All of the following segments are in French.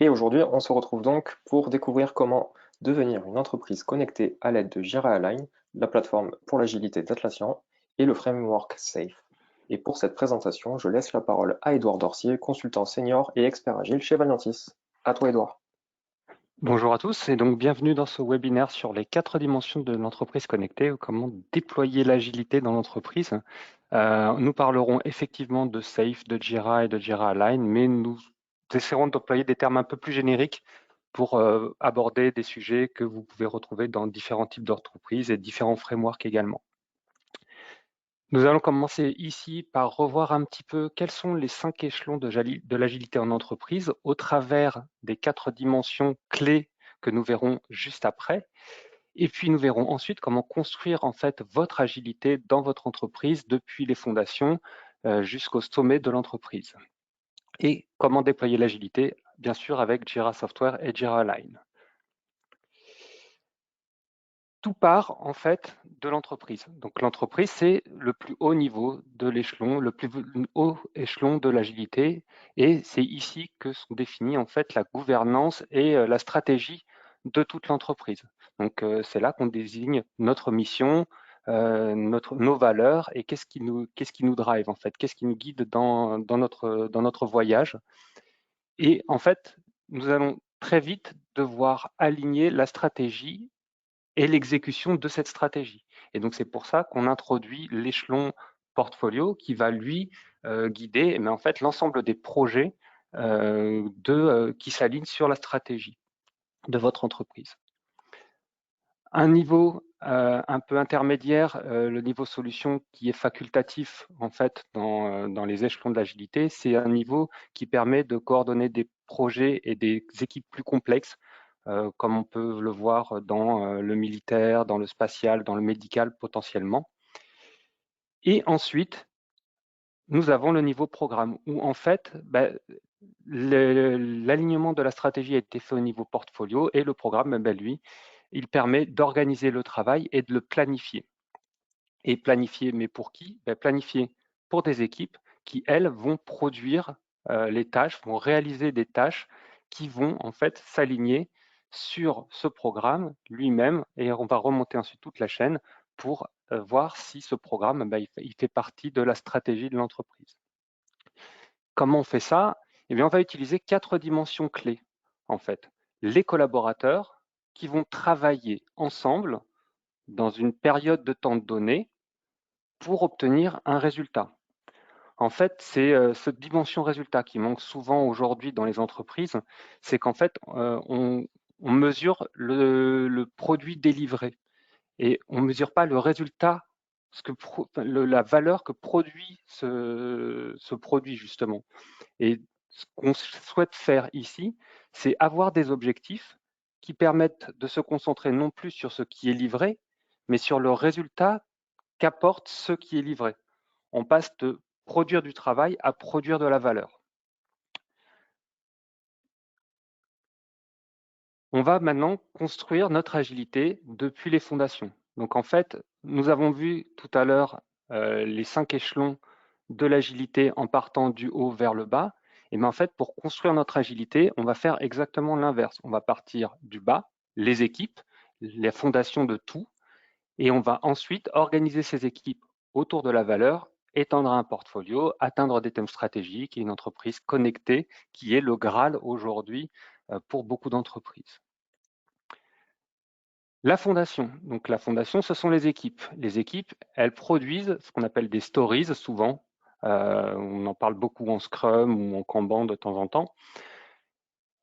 Et aujourd'hui, on se retrouve donc pour découvrir comment devenir une entreprise connectée à l'aide de Jira Align, la plateforme pour l'agilité d'Atlassian et le framework SAFe. Et pour cette présentation, je laisse la parole à Édouard Dorcier, consultant senior et expert agile chez Valentis. À toi, Édouard. Bonjour à tous et donc bienvenue dans ce webinaire sur les 4 dimensions de l'entreprise connectée, ou comment déployer l'agilité dans l'entreprise. Nous parlerons effectivement de SAFe, de Jira et de Jira Align, mais nous essaierons d'employer des termes un peu plus génériques pour aborder des sujets que vous pouvez retrouver dans différents types d'entreprises et différents frameworks également. Nous allons commencer ici par revoir un petit peu quels sont les 5 échelons de l'agilité en entreprise au travers des 4 dimensions clés que nous verrons juste après. Et puis nous verrons ensuite comment construire en fait votre agilité dans votre entreprise depuis les fondations jusqu'au sommet de l'entreprise. Et comment déployer l'agilité, bien sûr avec Jira Software et Jira Align. Tout part en fait de l'entreprise. Donc l'entreprise, c'est le plus haut niveau de l'échelon, le plus haut échelon de l'agilité, et c'est ici que sont définies en fait la gouvernance et la stratégie de toute l'entreprise. Donc c'est là qu'on désigne notre mission, nos valeurs et qu'est-ce qui nous drive en fait, qu'est-ce qui nous guide dans notre voyage. Et en fait, nous allons très vite devoir aligner la stratégie et l'exécution de cette stratégie. Et donc, c'est pour ça qu'on introduit l'échelon portfolio qui va, lui, guider mais en fait, l'ensemble des projets qui s'alignent sur la stratégie de votre entreprise. Un niveau un peu intermédiaire, le niveau solution qui est facultatif en fait dans les échelons de l'agilité, c'est un niveau qui permet de coordonner des projets et des équipes plus complexes, comme on peut le voir dans le militaire, dans le spatial, dans le médical potentiellement. Et ensuite, nous avons le niveau programme où en fait, l'alignement de la stratégie a été fait au niveau portfolio et le programme, lui, il permet d'organiser le travail et de le planifier. Et planifier, mais pour qui? Planifier pour des équipes qui, elles, vont produire les tâches, vont réaliser des tâches qui vont en fait s'aligner sur ce programme lui-même, et on va remonter ensuite toute la chaîne pour voir si ce programme, il fait partie de la stratégie de l'entreprise. Comment on fait ça? Eh bien, on va utiliser 4 dimensions clés, en fait. Les collaborateurs qui vont travailler ensemble dans une période de temps donnée pour obtenir un résultat. En fait, c'est cette dimension résultat qui manque souvent aujourd'hui dans les entreprises, c'est qu'en fait, on mesure le produit délivré et on ne mesure pas le résultat, la valeur que produit ce produit justement. Et ce qu'on souhaite faire ici, c'est avoir des objectifs qui permettent de se concentrer non plus sur ce qui est livré, mais sur le résultat qu'apporte ce qui est livré. On passe de produire du travail à produire de la valeur. On va maintenant construire notre agilité depuis les fondations. Donc en fait, nous avons vu tout à l'heure les 5 échelons de l'agilité en partant du haut vers le bas. Et bien en fait, pour construire notre agilité, on va faire exactement l'inverse. On va partir du bas, les équipes, les fondations de tout, et on va ensuite organiser ces équipes autour de la valeur, étendre un portfolio, atteindre des thèmes stratégiques et une entreprise connectée qui est le Graal aujourd'hui pour beaucoup d'entreprises. La fondation. Donc la fondation, ce sont les équipes. Les équipes, elles produisent ce qu'on appelle des stories souvent. On en parle beaucoup en Scrum ou en Kanban de temps en temps.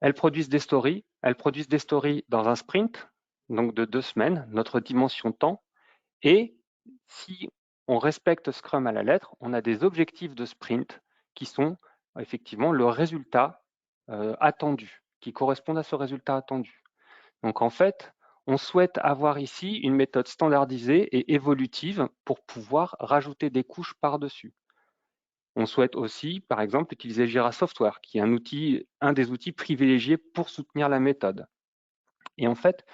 Elles produisent des stories. Elles produisent des stories dans un sprint, donc de 2 semaines, notre dimension temps. Et si on respecte Scrum à la lettre, on a des objectifs de sprint qui sont effectivement le résultat attendu, qui correspondent à ce résultat attendu. Donc en fait, on souhaite avoir ici une méthode standardisée et évolutive pour pouvoir rajouter des couches par-dessus. On souhaite aussi, par exemple, utiliser Jira Software, qui est un des outils privilégiés pour soutenir la méthode. Et en fait,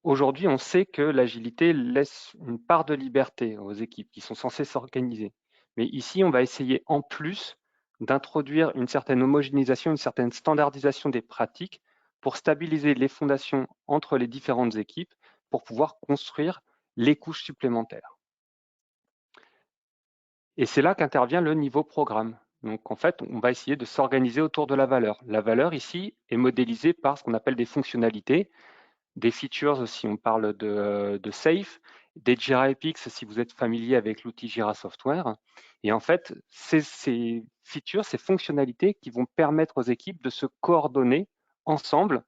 aujourd'hui, on sait que l'agilité laisse une part de liberté aux équipes qui sont censées s'organiser. Mais ici, on va essayer en plus d'introduire une certaine homogénéisation, une certaine standardisation des pratiques pour stabiliser les fondations entre les différentes équipes pour pouvoir construire les couches supplémentaires. Et c'est là qu'intervient le niveau programme. Donc en fait, on va essayer de s'organiser autour de la valeur. La valeur ici est modélisée par ce qu'on appelle des fonctionnalités, des features si on parle de Safe, des Jira Epics si vous êtes familier avec l'outil Jira Software. Et en fait, ces features, ces fonctionnalités qui vont permettre aux équipes de se coordonner ensemble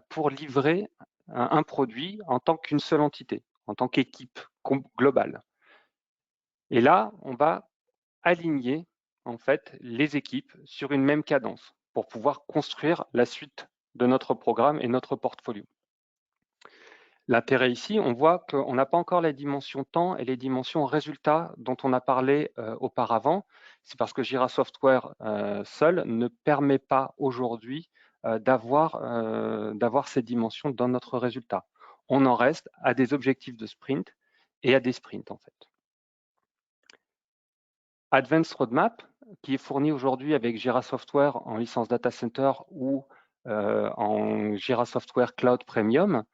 pour livrer un produit en tant qu'une seule entité, en tant qu'équipe globale. Et là, on va aligner en fait les équipes sur une même cadence pour pouvoir construire la suite de notre programme et notre portfolio. L'intérêt ici, on voit qu'on n'a pas encore les dimensions temps et les dimensions résultats dont on a parlé auparavant. C'est parce que Jira Software seul ne permet pas aujourd'hui d'avoir ces dimensions dans notre résultat. On en reste à des objectifs de sprint et à des sprints en fait. Advanced Roadmap, qui est fourni aujourd'hui avec Jira Software en licence Data Center ou en Jira Software Cloud Premium,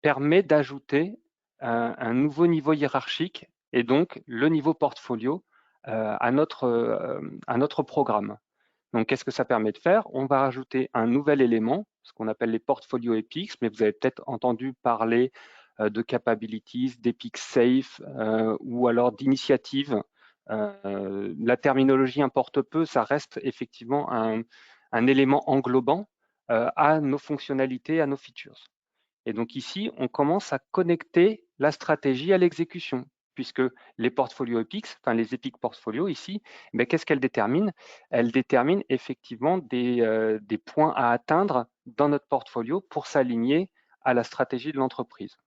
permet d'ajouter un nouveau niveau hiérarchique et donc le niveau portfolio à notre programme. Donc, qu'est-ce que ça permet de faire? On va rajouter un nouvel élément, ce qu'on appelle les portfolios Epics, mais vous avez peut-être entendu parler de capabilities, d'Epic Safe ou alors d'initiatives. La terminologie importe peu, ça reste effectivement un élément englobant à nos fonctionnalités, à nos features. Et donc ici, on commence à connecter la stratégie à l'exécution, puisque les portfolios Epics, enfin les Epic Portfolios ici, qu'est-ce qu'elles déterminent? Elles déterminent effectivement des points à atteindre dans notre portfolio pour s'aligner à la stratégie de l'entreprise.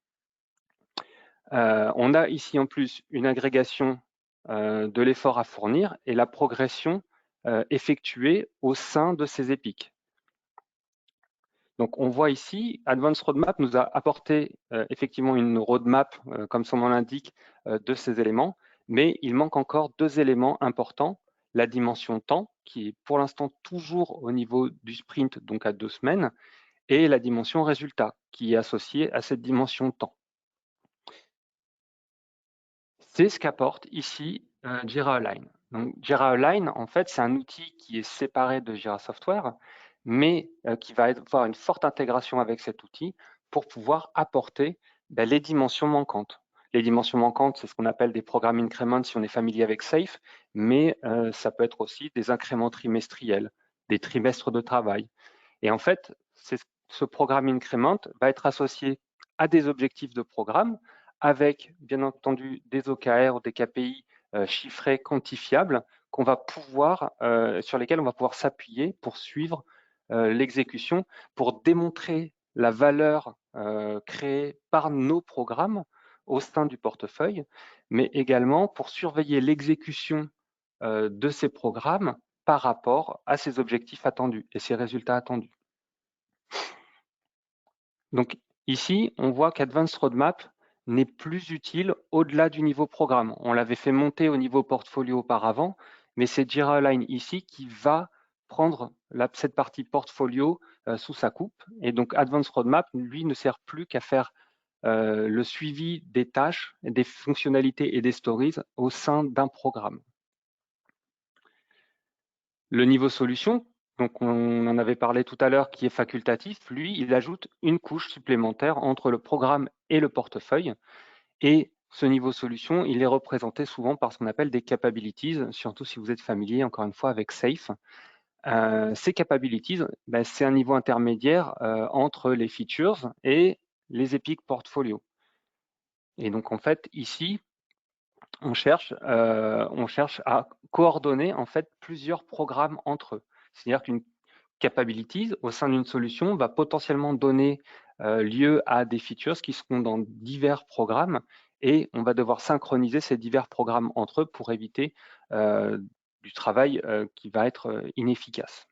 On a ici en plus une agrégation de l'effort à fournir et la progression effectuée au sein de ces Epics. Donc on voit ici, Advanced Roadmap nous a apporté effectivement une roadmap, comme son nom l'indique, de ces éléments, mais il manque encore deux éléments importants, la dimension temps, qui est pour l'instant toujours au niveau du sprint, donc à 2 semaines, et la dimension résultat, qui est associée à cette dimension temps. C'est ce qu'apporte ici Jira Align. Donc, Jira Align, en fait, c'est un outil qui est séparé de Jira Software, mais qui va avoir une forte intégration avec cet outil pour pouvoir apporter les dimensions manquantes. Les dimensions manquantes, c'est ce qu'on appelle des programmes increments si on est familier avec Safe, mais ça peut être aussi des incréments trimestriels, des trimestres de travail. Et en fait, ce programme increment va être associé à des objectifs de programme avec, bien entendu, des OKR ou des KPI chiffrés, quantifiables, sur lesquels on va pouvoir s'appuyer pour suivre l'exécution, pour démontrer la valeur créée par nos programmes au sein du portefeuille, mais également pour surveiller l'exécution de ces programmes par rapport à ces objectifs attendus et ces résultats attendus. Donc ici, on voit qu'Advanced Roadmap n'est plus utile au-delà du niveau programme. On l'avait fait monter au niveau portfolio auparavant, mais c'est Jira Align ici qui va prendre cette partie portfolio sous sa coupe. Et donc Advanced Roadmap, lui, ne sert plus qu'à faire le suivi des tâches, des fonctionnalités et des stories au sein d'un programme. Le niveau solution, donc on en avait parlé tout à l'heure, qui est facultatif, lui, il ajoute une couche supplémentaire entre le programme et le portefeuille. Et ce niveau solution, il est représenté souvent par ce qu'on appelle des capabilities, surtout si vous êtes familier, encore une fois, avec Safe. Ces capabilities, c'est un niveau intermédiaire entre les features et les Epic Portfolio. Et donc, en fait, ici, on cherche à coordonner en fait plusieurs programmes entre eux. C'est-à-dire qu'une capabilities au sein d'une solution va potentiellement donner lieu à des features qui seront dans divers programmes et on va devoir synchroniser ces divers programmes entre eux pour éviter du travail qui va être inefficace.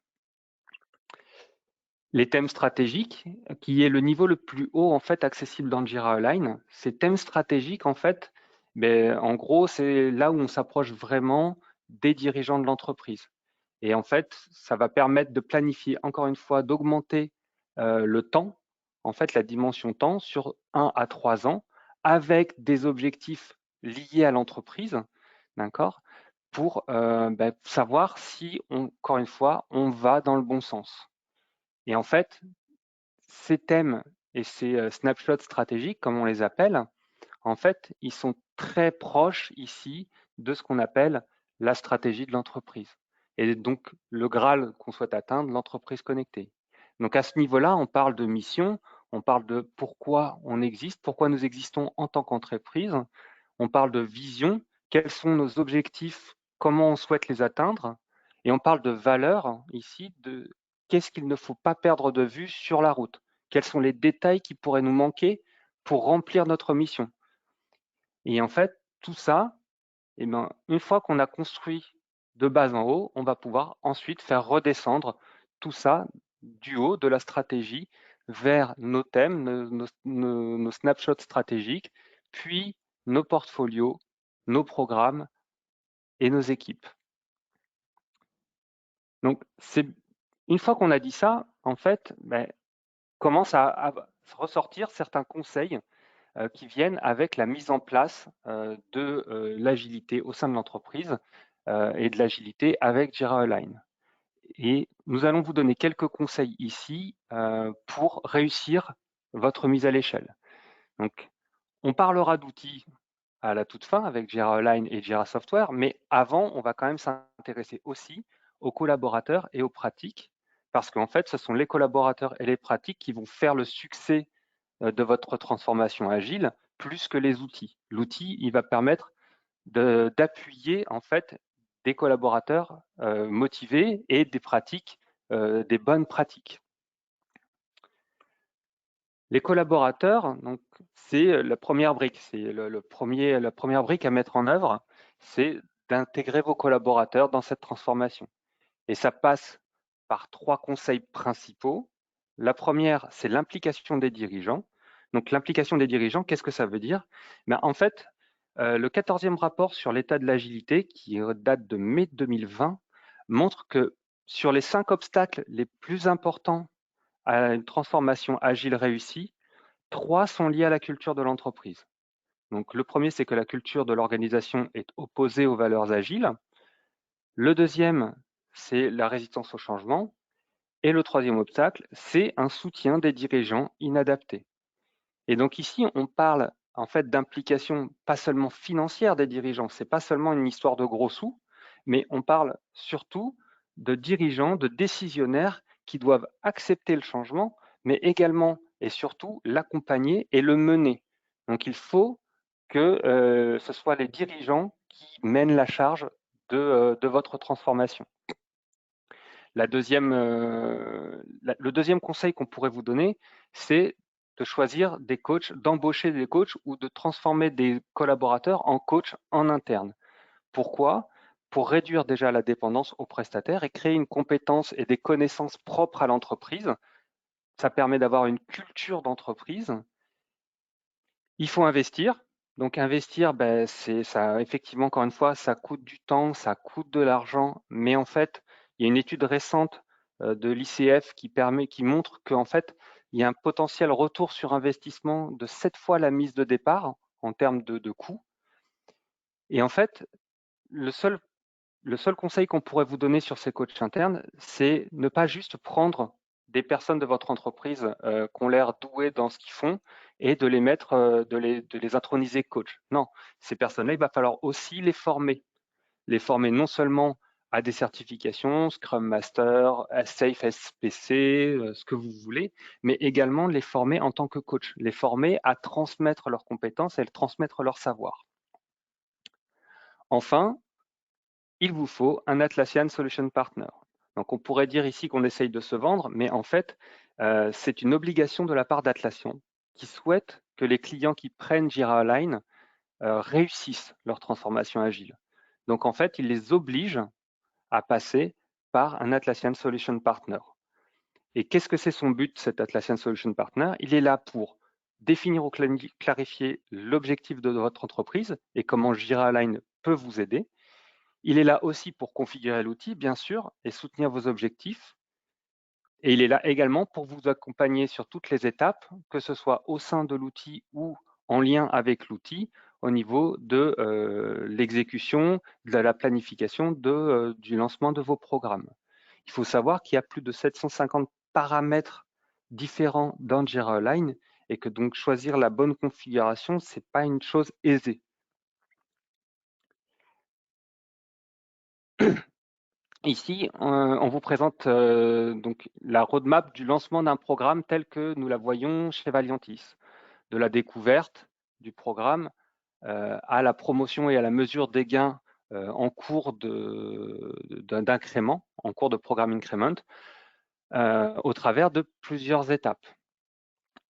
Les thèmes stratégiques, qui est le niveau le plus haut en fait accessible dans Jira Align. Ces thèmes stratégiques, en fait, en gros, c'est là où on s'approche vraiment des dirigeants de l'entreprise. Et en fait, ça va permettre de planifier, encore une fois, d'augmenter le temps, en fait, la dimension temps sur 1 à 3 ans, avec des objectifs liés à l'entreprise, d'accord, pour savoir si, encore une fois, on va dans le bon sens. Et en fait, ces thèmes et ces snapshots stratégiques, comme on les appelle, en fait, ils sont très proches ici de ce qu'on appelle la stratégie de l'entreprise. Et donc, le Graal qu'on souhaite atteindre, l'entreprise connectée. Donc, à ce niveau-là, on parle de mission, on parle de pourquoi on existe, pourquoi nous existons en tant qu'entreprise, on parle de vision, quels sont nos objectifs, comment on souhaite les atteindre, et on parle de valeur ici, de qu'est-ce qu'il ne faut pas perdre de vue sur la route, quels sont les détails qui pourraient nous manquer pour remplir notre mission. Et en fait, tout ça, une fois qu'on a construit de bas en haut, on va pouvoir ensuite faire redescendre tout ça du haut de la stratégie vers nos thèmes, nos snapshots stratégiques, puis nos portfolios, nos programmes et nos équipes. Donc, une fois qu'on a dit ça, en fait, commence à ressortir certains conseils qui viennent avec la mise en place de l'agilité au sein de l'entreprise et de l'agilité avec Jira Align. Et nous allons vous donner quelques conseils ici pour réussir votre mise à l'échelle. Donc, on parlera d'outils à la toute fin avec Jira Align et Jira Software, mais avant, on va quand même s'intéresser aussi aux collaborateurs et aux pratiques, parce qu'en fait, ce sont les collaborateurs et les pratiques qui vont faire le succès de votre transformation agile plus que les outils. L'outil, il va permettre d'appuyer en fait des collaborateurs motivés et des pratiques, des bonnes pratiques. Les collaborateurs, donc, c'est la première brique, c'est la première brique à mettre en œuvre, c'est d'intégrer vos collaborateurs dans cette transformation. Et ça passe par 3 conseils principaux. La première, c'est l'implication des dirigeants. Donc l'implication des dirigeants, qu'est-ce que ça veut dire? En fait, le 14e rapport sur l'état de l'agilité, qui date de mai 2020, montre que sur les 5 obstacles les plus importants à une transformation agile réussie, 3 sont liés à la culture de l'entreprise. Donc le premier, c'est que la culture de l'organisation est opposée aux valeurs agiles. Le deuxième, c'est la résistance au changement. Et le troisième obstacle, c'est un soutien des dirigeants inadapté. Et donc ici, on parle en fait d'implication pas seulement financière des dirigeants, c'est pas seulement une histoire de gros sous, mais on parle surtout de dirigeants, de décisionnaires qui doivent accepter le changement, mais également et surtout l'accompagner et le mener. Donc il faut que ce soit les dirigeants qui mènent la charge de votre transformation. Le deuxième conseil qu'on pourrait vous donner, c'est de choisir des coachs, d'embaucher des coachs ou de transformer des collaborateurs en coachs en interne. Pourquoi? Pour réduire déjà la dépendance aux prestataires et créer une compétence et des connaissances propres à l'entreprise. Ça permet d'avoir une culture d'entreprise. Il faut investir. Donc investir, ça, effectivement, encore une fois, ça coûte du temps, ça coûte de l'argent, mais en fait, il y a une étude récente de l'ICF qui montre qu'en fait, il y a un potentiel retour sur investissement de 7 fois la mise de départ en termes de coût. Et en fait, le seul conseil qu'on pourrait vous donner sur ces coachs internes, c'est ne pas juste prendre des personnes de votre entreprise qui ont l'air douées dans ce qu'ils font et de les mettre, de les introniser coach. Non, ces personnes-là, il va falloir aussi les former. Les former non seulement à des certifications, Scrum Master, Safe SPC, ce que vous voulez, mais également les former en tant que coach, les former à transmettre leurs compétences et transmettre leur savoir. Enfin, il vous faut un Atlassian Solution Partner. Donc on pourrait dire ici qu'on essaye de se vendre, mais en fait, c'est une obligation de la part d'Atlassian qui souhaite que les clients qui prennent Jira Align réussissent leur transformation agile. Donc en fait, il les oblige à passer par un Atlassian Solution Partner. Et qu'est-ce que c'est son but, cet Atlassian Solution Partner? Il est là pour définir ou clarifier l'objectif de votre entreprise et comment Jira Align peut vous aider. Il est là aussi pour configurer l'outil, bien sûr, et soutenir vos objectifs. Et il est là également pour vous accompagner sur toutes les étapes, que ce soit au sein de l'outil ou en lien avec l'outil, au niveau de l'exécution, de la planification du lancement de vos programmes. Il faut savoir qu'il y a plus de 750 paramètres différents dans Jira Align et que donc choisir la bonne configuration, ce n'est pas une chose aisée. Ici, on vous présente donc la roadmap du lancement d'un programme tel que nous la voyons chez Valiantis, de la découverte du programme à la promotion et à la mesure des gains en cours d'incrément, en cours de programme increment, au travers de plusieurs étapes.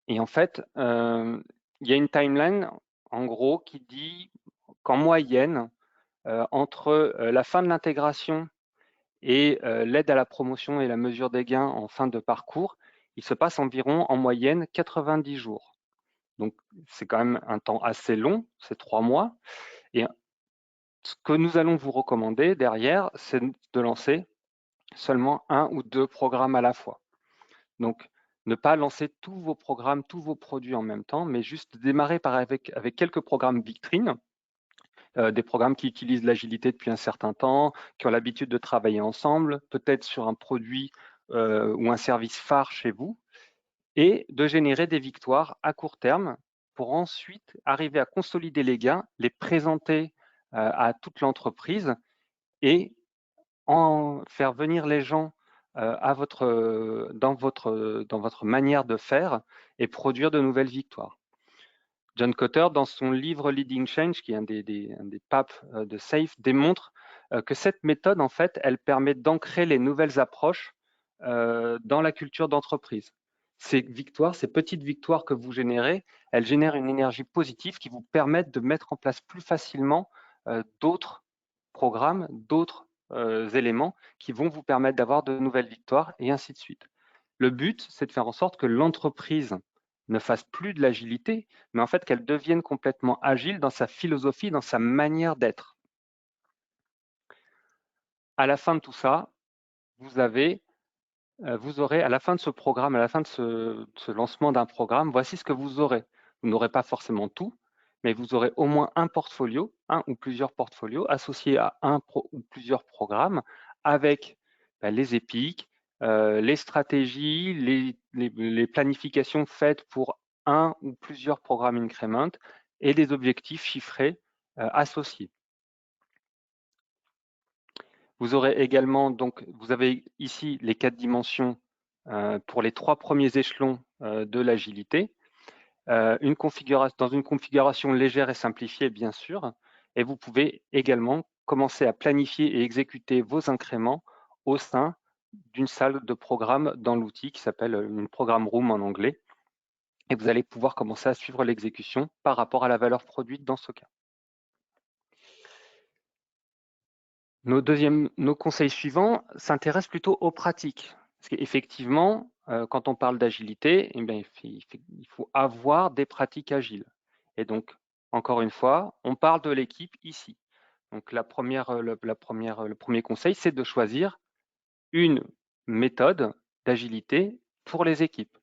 Et en fait, il y a une timeline, en gros, qui dit qu'en moyenne, entre la fin de l'intégration et l'aide à la promotion et la mesure des gains en fin de parcours, il se passe environ en moyenne 90 jours. Donc, c'est quand même un temps assez long, c'est 3 mois. Et ce que nous allons vous recommander derrière, c'est de lancer seulement 1 ou 2 programmes à la fois. Donc, ne pas lancer tous vos programmes, tous vos produits en même temps, mais juste démarrer avec quelques programmes vitrines, des programmes qui utilisent l'agilité depuis un certain temps, qui ont l'habitude de travailler ensemble, peut-être sur un produit ou un service phare chez vous, et de générer des victoires à court terme pour ensuite arriver à consolider les gains, les présenter à toute l'entreprise et en faire venir les gens dans votre manière de faire et produire de nouvelles victoires. John Kotter, dans son livre Leading Change, qui est un des papes de SAFe, démontre que cette méthode, en fait, elle permet d'ancrer les nouvelles approches dans la culture d'entreprise. Ces victoires, ces petites victoires que vous générez, elles génèrent une énergie positive qui vous permettent de mettre en place plus facilement d'autres programmes, d'autres éléments qui vont vous permettre d'avoir de nouvelles victoires et ainsi de suite. Le but, c'est de faire en sorte que l'entreprise ne fasse plus de l'agilité, mais en fait qu'elle devienne complètement agile dans sa philosophie, dans sa manière d'être. À la fin de tout ça, vous aurez à la fin de ce programme, à la fin de ce lancement d'un programme, voici ce que vous aurez. Vous n'aurez pas forcément tout, mais vous aurez au moins un portfolio, un ou plusieurs portfolios associés à un ou plusieurs programmes avec les épiques, les stratégies, les planifications faites pour un ou plusieurs programmes increment et des objectifs chiffrés associés. Vous aurez également, donc, vous avez ici les 4 dimensions pour les 3 premiers échelons de l'agilité. Dans une configuration légère et simplifiée, bien sûr, et vous pouvez également commencer à planifier et exécuter vos incréments au sein d'une salle de programme dans l'outil qui s'appelle une programme room en anglais. Et vous allez pouvoir commencer à suivre l'exécution par rapport à la valeur produite dans ce cas. Nos conseils suivants s'intéressent plutôt aux pratiques. Parce qu'effectivement, quand on parle d'agilité, eh bien, il faut avoir des pratiques agiles. Et donc, encore une fois, on parle de l'équipe ici. Donc, le premier conseil, c'est de choisir une méthode d'agilité pour les équipes.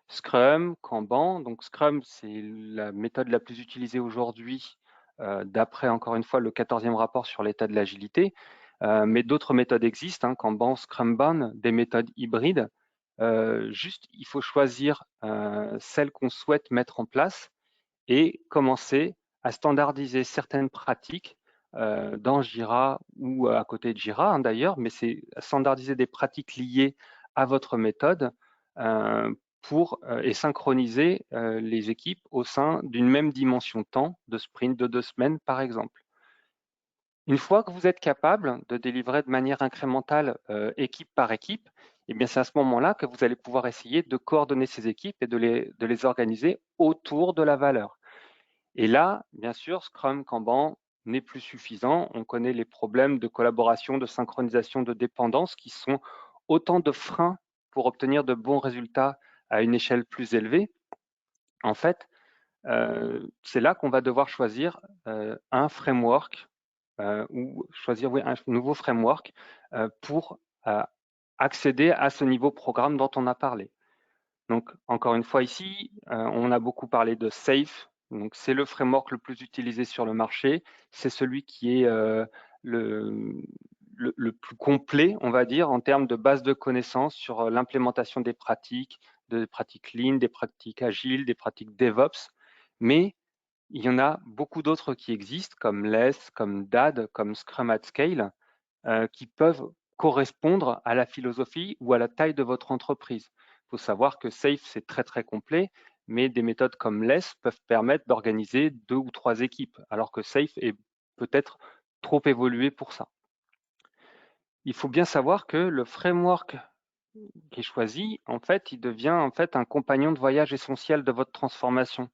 Scrum, Kanban. Donc, Scrum, c'est la méthode la plus utilisée aujourd'hui, d'après, encore une fois, le 14e rapport sur l'état de l'agilité. Mais d'autres méthodes existent, Kanban, Scrumban, des méthodes hybrides. Juste, il faut choisir celle qu'on souhaite mettre en place et commencer à standardiser certaines pratiques dans Jira ou à côté de Jira d'ailleurs, mais c'est standardiser des pratiques liées à votre méthode et synchroniser les équipes au sein d'une même dimension de temps, de sprint de 2 semaines par exemple. Une fois que vous êtes capable de délivrer de manière incrémentale équipe par équipe, eh bien c'est à ce moment-là que vous allez pouvoir essayer de coordonner ces équipes et de les organiser autour de la valeur. Et là, bien sûr, Scrum, Kanban n'est plus suffisant. On connaît les problèmes de collaboration, de synchronisation, de dépendance qui sont autant de freins pour obtenir de bons résultats à une échelle plus élevée. En fait, c'est là qu'on va devoir choisir un framework ou choisir un nouveau framework pour accéder à ce niveau programme dont on a parlé. Donc, encore une fois ici, on a beaucoup parlé de Safe. Donc, c'est le framework le plus utilisé sur le marché. C'est celui qui est le plus complet, on va dire, en termes de base de connaissances sur l'implémentation des pratiques lean, des pratiques agiles, des pratiques DevOps. Mais il y en a beaucoup d'autres qui existent, comme LESS, comme DAD, comme Scrum at Scale, qui peuvent correspondre à la philosophie ou à la taille de votre entreprise. Il faut savoir que Safe, c'est très très complet, mais des méthodes comme LESS peuvent permettre d'organiser 2 ou 3 équipes, alors que Safe est peut-être trop évolué pour ça. Il faut bien savoir que le framework qui est choisi, en fait, il devient en fait un compagnon de voyage essentiel de votre transformation.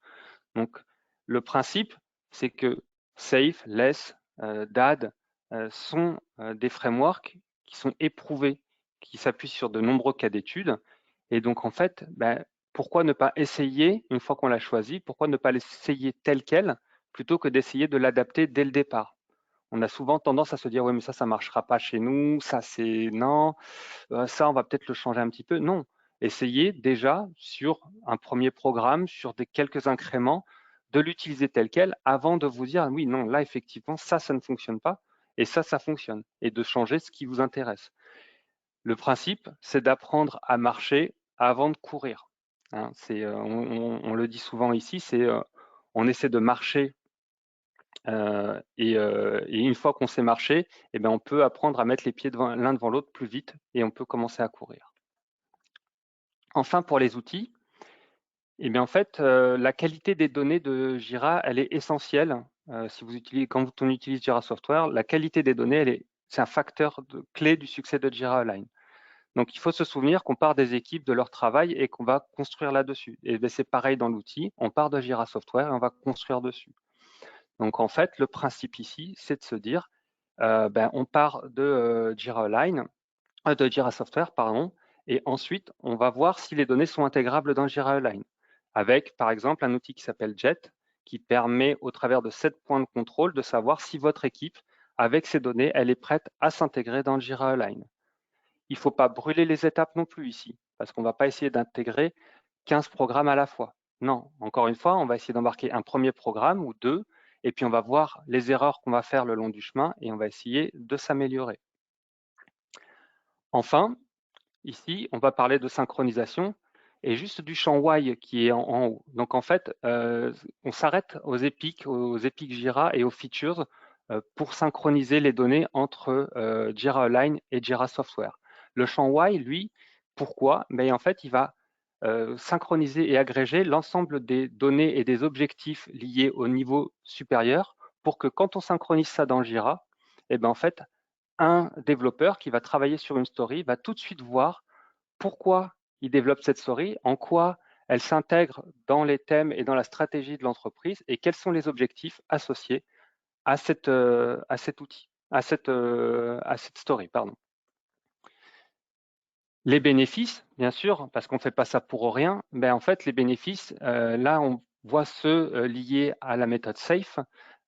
Donc, le principe, c'est que Safe, Less, DAD sont des frameworks qui sont éprouvés, qui s'appuient sur de nombreux cas d'études. Et donc, en fait, pourquoi ne pas essayer, une fois qu'on l'a choisi, pourquoi ne pas l'essayer tel quel, plutôt que d'essayer de l'adapter dès le départ? On a souvent tendance à se dire, oui, mais ça ne marchera pas chez nous, ça, c'est non, ça, on va peut-être le changer un petit peu. Non, essayez déjà sur un premier programme, sur quelques incréments, de l'utiliser tel quel avant de vous dire, oui, non, là, effectivement, ça ne fonctionne pas et ça fonctionne, et de changer ce qui vous intéresse. Le principe, c'est d'apprendre à marcher avant de courir. Hein, on le dit souvent ici, on essaie de marcher et une fois qu'on sait marcher, eh ben, on peut apprendre à mettre les pieds l'un devant l'autre plus vite et on peut commencer à courir. Enfin, pour les outils, eh bien, en fait, la qualité des données de Jira, elle est essentielle. Quand on utilise Jira Software, la qualité des données, c'est un facteur clé du succès de Jira Align. Donc, il faut se souvenir qu'on part des équipes, de leur travail et qu'on va construire là-dessus. Et c'est pareil dans l'outil, on part de Jira Software et on va construire dessus. Donc, en fait, le principe ici, c'est de se dire, on part de Jira Align, de Jira Software, pardon, et ensuite, on va voir si les données sont intégrables dans Jira Align, avec, par exemple, un outil qui s'appelle Jet, qui permet, au travers de 7 points de contrôle, de savoir si votre équipe, avec ces données, elle est prête à s'intégrer dans Jira Align. Il ne faut pas brûler les étapes non plus ici, parce qu'on ne va pas essayer d'intégrer 15 programmes à la fois. Non, encore une fois, on va essayer d'embarquer un premier programme ou 2, et puis on va voir les erreurs qu'on va faire le long du chemin, et on va essayer de s'améliorer. Enfin, ici, on va parler de synchronisation et juste du champ Y qui est en haut. Donc en fait, on s'arrête aux epics Jira et aux features pour synchroniser les données entre Jira Align et Jira Software. Le champ Y, lui, pourquoi? En fait, il va synchroniser et agréger l'ensemble des données et des objectifs liés au niveau supérieur pour que quand on synchronise ça dans Jira, en fait, un développeur qui va travailler sur une story va tout de suite voir pourquoi il développe cette story, en quoi elle s'intègre dans les thèmes et dans la stratégie de l'entreprise et quels sont les objectifs associés à cet outil, à cette story, pardon. Les bénéfices, bien sûr, parce qu'on ne fait pas ça pour rien, en fait, les bénéfices, là, on voit ceux liés à la méthode SAFE,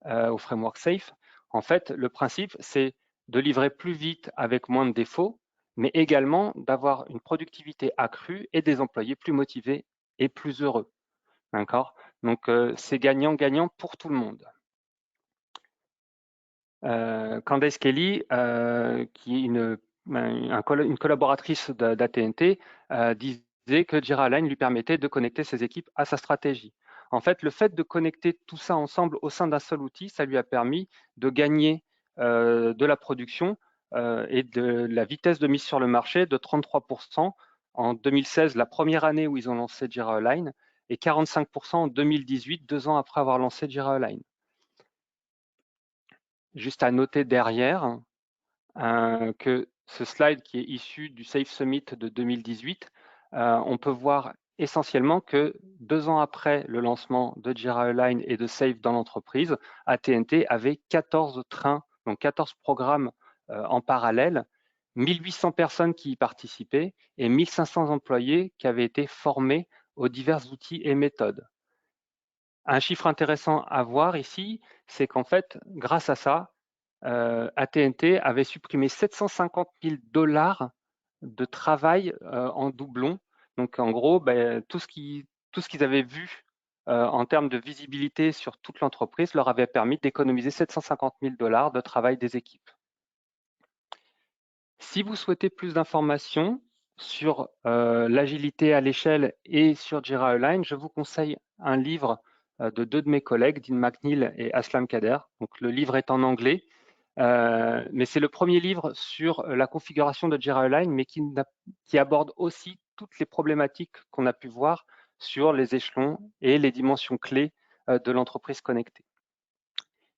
au framework SAFE. En fait, le principe, c'est de livrer plus vite avec moins de défauts, mais également d'avoir une productivité accrue et des employés plus motivés et plus heureux. D'accord? Donc, c'est gagnant-gagnant pour tout le monde. Candace Kelly, qui est une collaboratrice d'AT&T, disait que Jira Align lui permettait de connecter ses équipes à sa stratégie. En fait, le fait de connecter tout ça ensemble au sein d'un seul outil, ça lui a permis de gagner de la production et de la vitesse de mise sur le marché de 33% en 2016, la première année où ils ont lancé Jira Align, et 45% en 2018, 2 ans après avoir lancé Jira Align. Juste à noter derrière que ce slide qui est issu du Safe Summit de 2018, on peut voir essentiellement que 2 ans après le lancement de Jira Align et de Safe dans l'entreprise, AT&T avait 14 trains, donc 14 programmes en parallèle, 1800 personnes qui y participaient et 1500 employés qui avaient été formés aux divers outils et méthodes. Un chiffre intéressant à voir ici, c'est qu'en fait, grâce à ça, AT&T avait supprimé 750 000 $ de travail en doublon. Donc en gros, tout ce qu'ils avaient vu en termes de visibilité sur toute l'entreprise leur avait permis d'économiser 750 000 $ de travail des équipes. Si vous souhaitez plus d'informations sur l'agilité à l'échelle et sur Jira Align, je vous conseille un livre de deux de mes collègues, Dean McNeil et Aslam Kader. Donc, le livre est en anglais, mais c'est le premier livre sur la configuration de Jira Align, mais qui aborde aussi toutes les problématiques qu'on a pu voir sur les échelons et les dimensions clés de l'entreprise connectée.